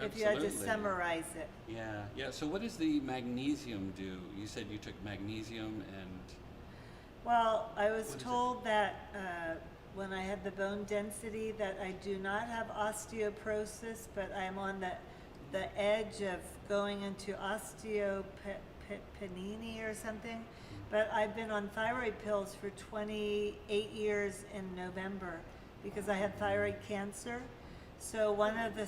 If you had to Absolutely. summarize it. Yeah. So what does the magnesium do? You said you took magnesium and... Well, I was What is it? told that when I had the bone density that I do not have osteoporosis, but I'm on the edge of going into osteopenia or something. But I've been on thyroid pills for 28 years in November because I had thyroid cancer. So one of the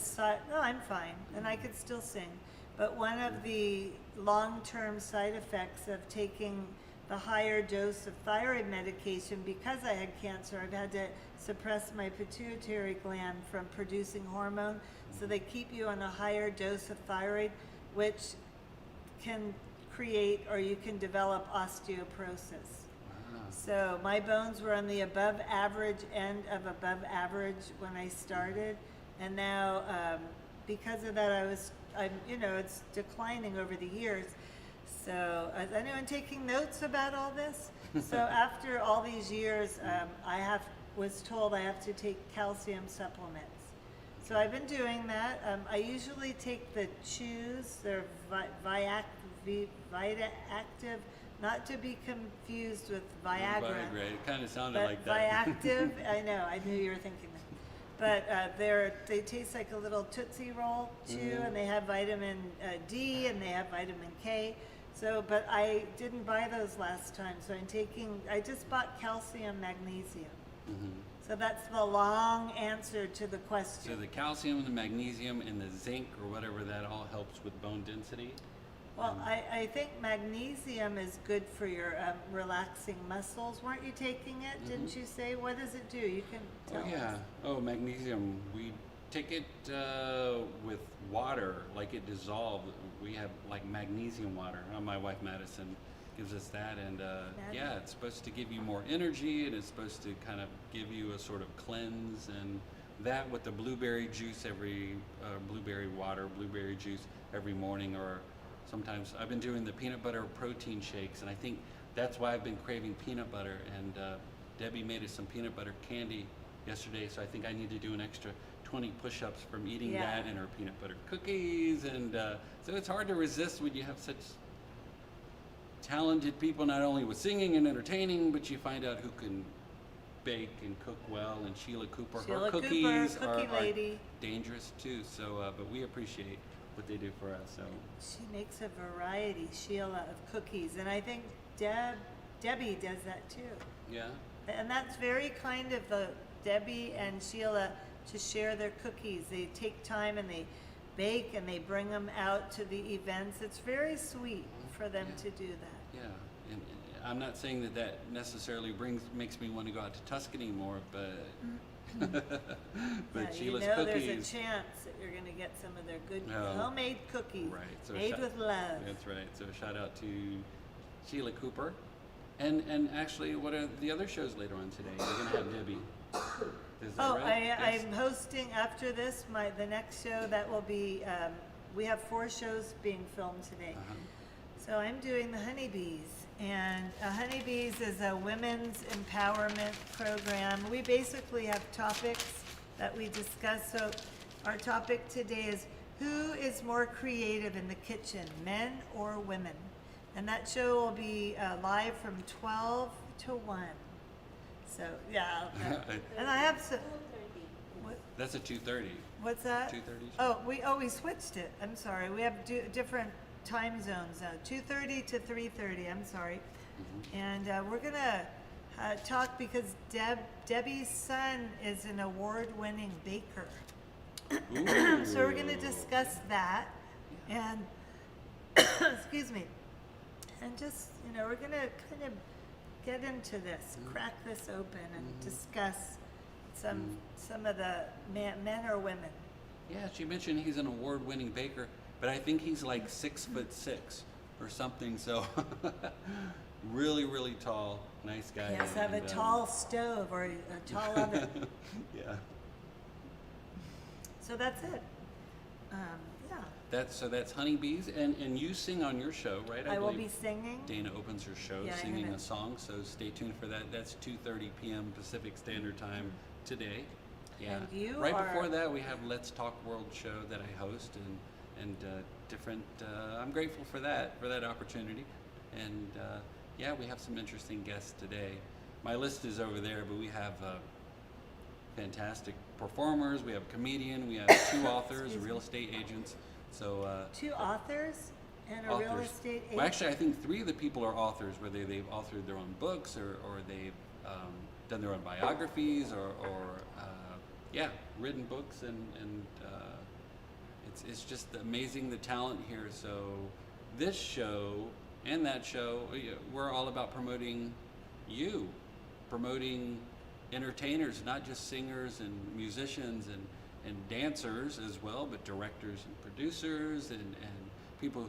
no, I'm fine, and I could still sing. But one of the long-term side effects of taking the higher dose of thyroid medication, because I had cancer, I've had to suppress my pituitary gland from producing hormone. So they keep you on a higher dose of thyroid, which can create, or you can develop, osteoporosis. So my bones were on the above average end of above average when I started, and now because of that, it's declining over the years. So is anyone taking notes about all this? So after all these years, was told I have to take calcium supplements. So I've been doing that. I usually take the Chews. They're Vitaactive, not to be confused with Viagra. It kind of sounded But like that. Viactive, I know, I knew you were thinking that. But they taste like a little Tootsie Roll too, and they have vitamin D and they have vitamin K. So, but I didn't buy those last time, so I just bought calcium, magnesium. So that's the long answer to the question. So the calcium, the magnesium, and the zinc, or whatever, that all helps with bone density? Well, I think magnesium is good for your relaxing muscles. Weren't you taking it? Didn't you say? What does it do? You can tell us. Oh, magnesium. We take it with water, like it dissolved. We have like magnesium water. My wife Madison gives us that, and yeah, it's supposed to give you more energy, and it's supposed to kind of give you a sort of cleanse, and that with the blueberry juice blueberry juice every morning, or sometimes I've been doing the peanut butter protein shakes, and I think that's why I've been craving peanut butter, and Debbie made us some peanut butter candy yesterday, so I think I need to do an extra 20 push-ups from eating that and her peanut butter cookies, and so it's hard to resist when you have such talented people, not only with singing and entertaining, but you find out who can bake and cook well, and Sheila Cooper, her cookies Cookie are lady. dangerous too, so but we appreciate what they do for us. So She makes a variety, Sheila, of cookies, and I think Debbie does that too. yeah, And that's very kind of the Debbie and Sheila to share their cookies. They take time and they bake and they bring them out to the events. It's very sweet for them Yeah. to do that. yeah. And I'm not saying that that necessarily makes me want to go out to Tuscany more, but Yeah, Sheila's you know cookies. there's a chance that you're going to get some of their good Oh. homemade cookies, Right, so made with love. That's right. So shout out to Sheila Cooper, and actually, what are the other shows later on today? You're gonna have Debbie. Is that Oh, right? Yes? I'm hosting after this. The next show that will be. We have 4 shows being filmed today. Uh-huh. So I'm doing the Honeybees, and Honeybees is a women's empowerment program. We basically have topics that we discuss. So our topic today is who is more creative in the kitchen, men or women? And that show will be live from 12 to 1. So yeah, and I have some. What, That's at 2:30. what's that? 2:30? We switched it. I'm sorry. We have different time zones. 2:30 to 3:30. I'm sorry. And we're gonna talk because Debbie's son is an award-winning baker. So we're gonna discuss that, and excuse me, and just we're gonna kind of get into this, crack this open, and discuss some of the men or women. Yeah, she mentioned he's an award-winning baker, but I think he's like 6'6" or something. So really, really tall, nice guy. He has to have a and, tall stove or a tall oven. Yeah. So that's it. Yeah, That's Honeybees, and you sing on your show, right? I will be believe singing. Dana opens her show Yeah, I'm singing gonna- a song, so stay tuned for that. That's 2:30 p.m. Pacific Standard Time today. Yeah. And you right are- before that, we have Let's Talk World show that I host, and different. I'm grateful for that opportunity, and yeah, we have some interesting guests today. My list is over there, but we have fantastic performers. We have a comedian. We have 2 authors, Excuse me. real estate agents. So 2 authors and a real authors. estate agent. Well, actually, I think 3 of the people are authors, whether they've authored their own books or they've done their own biographies or yeah, written books, and it's just amazing the talent here. So this show and that show, we're all about promoting promoting entertainers, not just singers and musicians and dancers as well, but directors and producers and people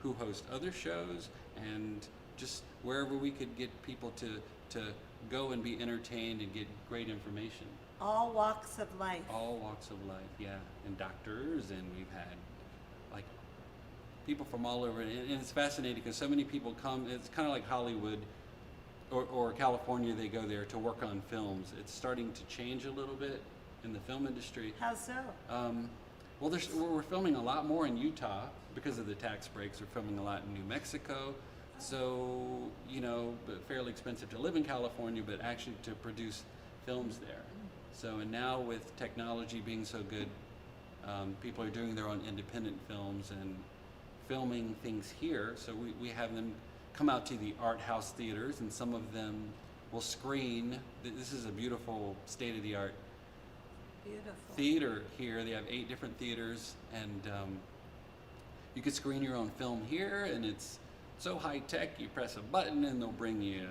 who host other shows, and just wherever we could get people to go and be entertained and get great information. All walks of life. All walks of life, yeah. And doctors, and we've had like people from all over, and it's fascinating because so many people come. It's kind of like Hollywood or California. They go there to work on films. It's starting to change a little bit in the film industry. How so? Well, we're filming a lot more in Utah because of the tax breaks. We're filming a lot in New Mexico. So, but fairly expensive to live in California, but actually to produce films there. So, and now with technology being so good, people are doing their own independent films and filming things here. So we have them come out to the art house theaters, and some of them will screen. This is a beautiful state-of-the-art Beautiful. theater here. They have 8 different theaters, and you could screen your own film here, and it's so high tech. You press a button and they'll bring you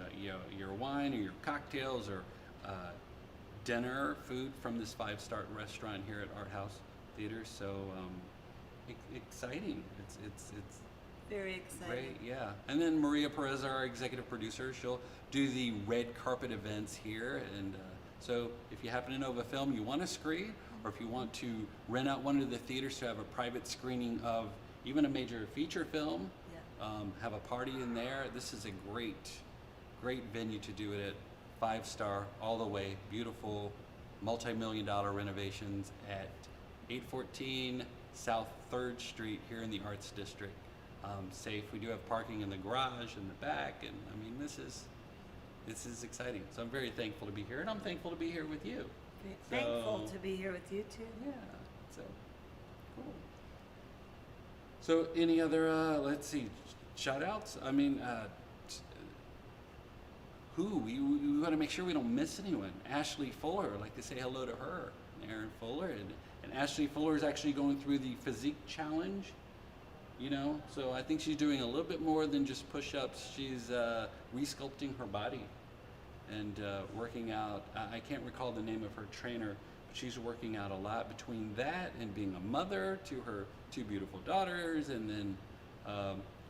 your wine or your cocktails or dinner, food from this 5-star restaurant here at Art House Theater. So exciting. It's Very exciting. great, yeah. And then Maria Pureza, our executive producer, she'll do the red carpet events here. And so if you happen to know of a film you want to screen, or if you want to rent out one of the theaters to have a private screening of even a major feature film, have a party in there, this is a great venue to do it at. 5-star, all the way, beautiful, multi-million-dollar renovations at 814 South 3rd Street here in the Arts District. Safe. We do have parking in the garage in the back, and I mean, this is exciting. So I'm very thankful to be here, and I'm thankful to be here with you. Thankful So- to be here with you too. Yeah. So cool. So any other, let's see, shout outs? I mean, we want to make sure we don't miss anyone. Ashley Fuller, I'd like to say hello to her. Aaron Fuller. And Ashley Fuller is actually going through the physique challenge, you know? So I think she's doing a little bit more than just push-ups. She's resculpting her body and working out. I can't recall the name of her trainer, but she's working out a lot between that and being a mother to her 2 beautiful daughters, and then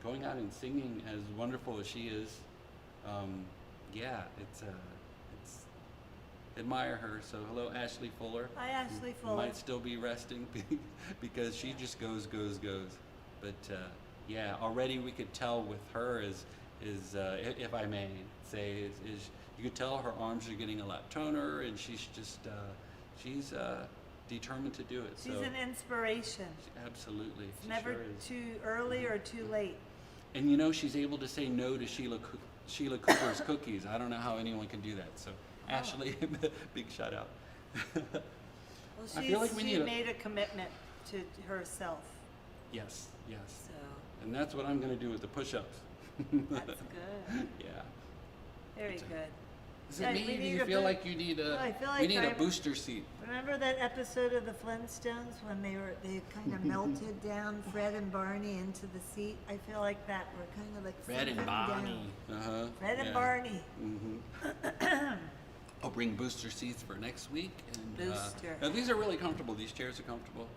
going out and singing as wonderful as she is. Yeah, it's admire her. So hello, Ashley Fuller. Hi, Ashley Who Fuller. might still be resting because she just goes. But yeah, already we could tell with her is if I may say is you could tell her arms are getting a lot toner, and she's just she's determined to do it. She's so an inspiration. absolutely, It's she never sure is. too early or too late. And you know, she's able to say no to Sheila Cooper's cookies. I don't know how anyone can do that. So Ashley, big shout out. Well, I feel like we she need made a commitment to herself, Yes. so And that's what I'm going to do with the push-ups. that's good. Yeah. Very It's a- good. Is Yeah, it me? we Do need you a feel boo- like you need a? Well, I feel we like need a I'm- booster seat. Remember that episode of the Flintstones when they kind of melted down Fred and Barney into the seat? I feel like that. We're kind of like Fred and sinking Barney. down. Uh huh. Fred and Barney. Mm-hmm. I'll bring booster seats for next week. And, Booster. now these are really comfortable. These chairs are comfortable.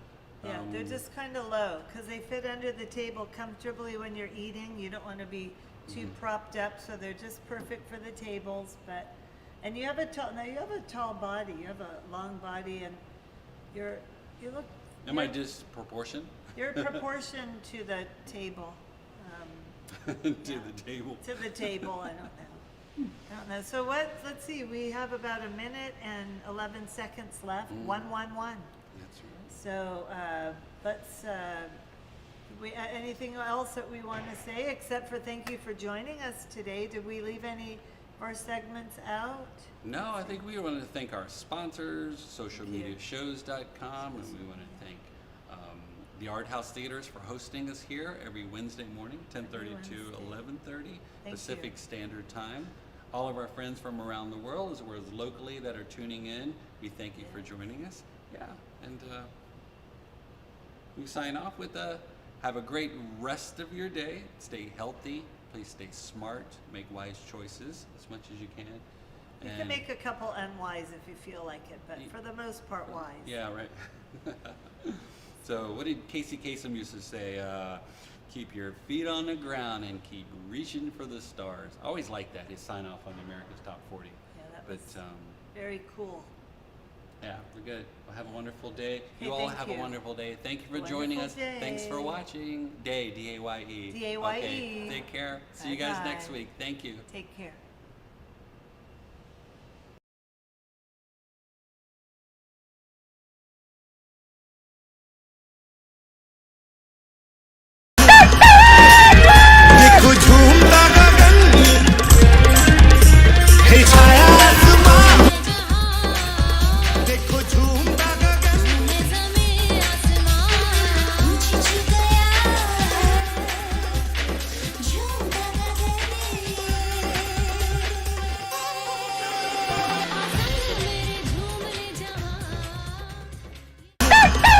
Yeah, they're just kind of low because they fit under the table comfortably when you're eating. You don't want to be too propped up, so they're just perfect for the tables. And you have a tall body. You have a long body, and you look. Am I disproportioned You're proportioned to the table. to the table? To the table, I don't know. So let's see, we have about a minute and 11 seconds left. 111. That's right. So let's, anything else that we want to say except for thank you for joining us today? Did we leave any of our segments out? No, I think we want to thank our sponsors, socialmediashows.com, and we want to thank the Art House Theaters for hosting us here every Wednesday morning, 10:30 to 11:30 Pacific Standard Time. All of our friends from around the world, as well as locally that are tuning in, we thank you for joining us. Yeah, and we sign off with have a great rest of your day. Stay healthy. Please stay smart. Make wise choices as much as you can. You can make a couple unwise if you feel like it, but for the most part, wise. Yeah, right. So what did Casey Kasem used to say? Keep your feet on the ground and keep reaching for the stars. I always like that, his sign off on America's Top 40. Yeah, that But was very cool. yeah, we're good. Well, have a wonderful day. Hey, You all thank have you. a wonderful day. Thank you for joining us. Wonderful Thanks for day. watching. Daye, D-A-Y-E. D-A-Y-E. Okay, take care. See you guys next Bye-bye. week. Thank you. Take care.